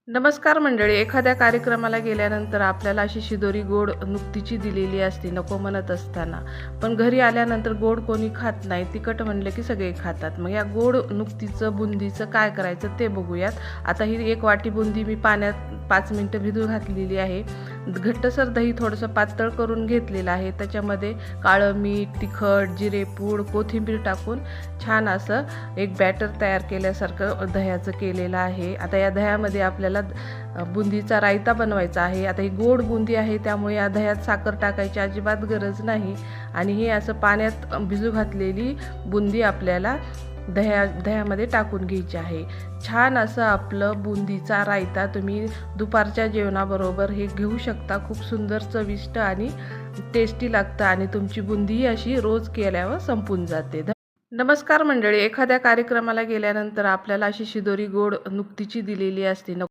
नमस्कार मंडळी. एखाद्या कार्यक्रमाला गेल्यानंतर आपल्याला अशी शिदोरी गोड नुकतीची दिलेली असते नको म्हणत असताना, पण घरी आल्यानंतर गोड कोणी खात नाही, तिखट म्हणलं की सगळे खातात. मग या गोड नुकतीचं बुंदीचं काय करायचं ते बघूयात. आता ही एक वाटी बुंदी मी पाण्यात 5 मिनटं भिजू घातलेली आहे. घट्टसर दही थोडंसं पातळ करून घेतलेलं आहे. त्याच्यामध्ये काळं मीठ, तिखट, जिरेपूड, कोथिंबीर टाकून छान असं एक बॅटर तयार केल्यासारखं दह्याचं केलेलं आहे. आता या दह्यामध्ये आपल्याला बुंदीचा रायता बनवायचा आहे. आता ही गोड बुंदी आहे त्यामुळे या दह्यात साखर टाकायची अजिबात गरज नाही. आणि हे असं पाण्यात भिजू घातलेली बुंदी आपल्याला दह्यामध्ये टाकून घ्यायची आहे. छान असं आपलं बुंदीचा रायता तुम्ही दुपारच्या जेवणाबरोबर हे घेऊ शकता. खूप सुंदर चविष्ट आणि टेस्टी लागतं आणि तुमची बुंदी अशी रोज केल्यावर संपून जाते. नमस्कार मंडळी. एखाद्या कार्यक्रमाला गेल्यानंतर आपल्याला अशी शिदोरी गोड नुकतीची दिलेली असते